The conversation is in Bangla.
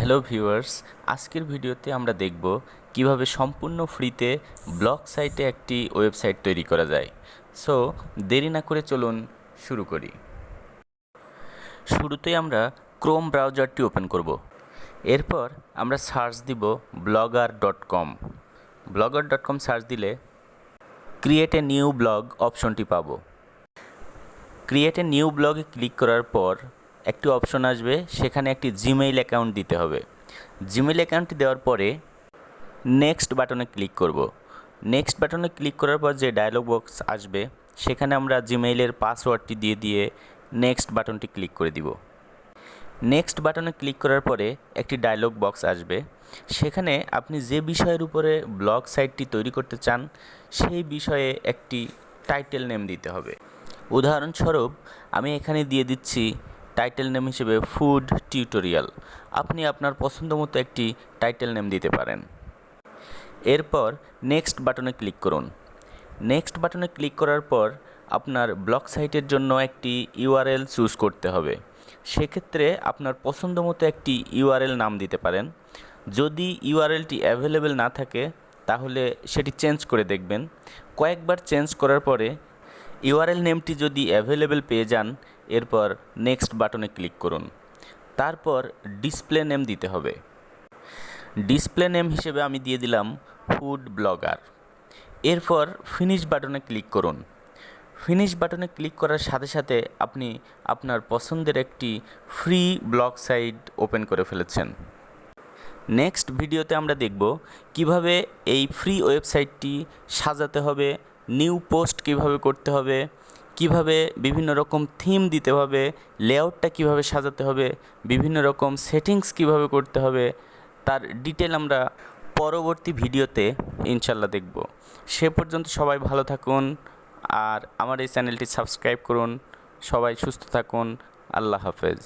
হ্যালো ভিউয়ার্স, আজকের ভিডিওতে আমরা দেখব কিভাবে সম্পূর্ণ ফ্রিতে ব্লগ সাইটে একটি ওয়েবসাইট তৈরি করা যায়। সো দেরি না করে চলুন শুরু করি। শুরুতেই আমরা ক্রোম ব্রাউজারটি ওপেন করব। এরপর আমরা সার্চ দিব blogger.com। blogger.com সার্চ দিলে ক্রিয়েট এ নিউ ব্লগ অপশনটি পাবো। ক্রিয়েট এ নিউ ব্লগে ক্লিক করার পর একটি অপশন আসবে, সেখানে একটি জিমেইল অ্যাকাউন্ট দিতে হবে। জিমেইল অ্যাকাউন্টটি দেওয়ার পরে নেক্সট বাটনে ক্লিক করব। নেক্সট বাটনে ক্লিক করার পর যে ডায়লগ বক্স আসবে, সেখানে আমরা জিমেইলের পাসওয়ার্ডটি দিয়ে নেক্সট বাটনটি ক্লিক করে দিব। নেক্সট বাটনে ক্লিক করার পরে একটি ডায়লগ বক্স আসবে, সেখানে আপনি যে বিষয়ের উপরে ব্লগ সাইটটি তৈরি করতে চান সেই বিষয়ে একটি টাইটেল নেম দিতে হবে। উদাহরণস্বরূপ আমি এখানে দিয়ে দিচ্ছি টাইটেল নেম হিসেবে ফুড টিউটোরিয়াল। আপনি আপনার পছন্দ মতো একটি টাইটেল নেম দিতে পারেন। এরপর নেক্সট বাটনে ক্লিক করুন। নেক্সট বাটনে ক্লিক করার পর আপনার ব্লগ সাইটের জন্য একটি ইউআরএল চুজ করতে হবে। সেক্ষেত্রে আপনার পছন্দ মতো একটি ইউআরএল নাম দিতে পারেন। যদি ইউআরএলটি অ্যাভেলেবেল না থাকে তাহলে সেটি চেঞ্জ করে দেখবেন। কয়েকবার চেঞ্জ করার পরে ইউআরএল নেমটি যদি অ্যাভেলেবেল পেয়ে যান, এরপর নেক্সট বাটনে ক্লিক করুন। তারপর ডিসপ্লে নেম দিতে হবে। ডিসপ্লে নেম হিসেবে আমি দিয়ে দিলাম ফুড ব্লগার। এরপর ফিনিশ বাটনে ক্লিক করুন। ফিনিশ বাটনে ক্লিক করার সাথে সাথে আপনি আপনার পছন্দের একটি ফ্রি ব্লগ সাইট ওপেন করে ফেলেছেন। নেক্সট ভিডিওতে আমরা দেখব কিভাবে এই ফ্রি ওয়েবসাইটটি সাজাতে হবে, নিউ পোস্ট কিভাবে করতে হবে, কিভাবে বিভিন্ন রকম থিম দিতে হবে, লেআউটটা কিভাবে সাজাতে হবে, বিভিন্ন রকম সেটিংস কিভাবে করতে হবে, তার ডিটেল আমরা পরবর্তী ভিডিওতে ইনশাল্লাহ দেখব। সে পর্যন্ত সবাই ভালো থাকুন আর আমার এই চ্যানেলটি সাবস্ক্রাইব করুন। সবাই সুস্থ থাকুন। আল্লাহ হাফেজ।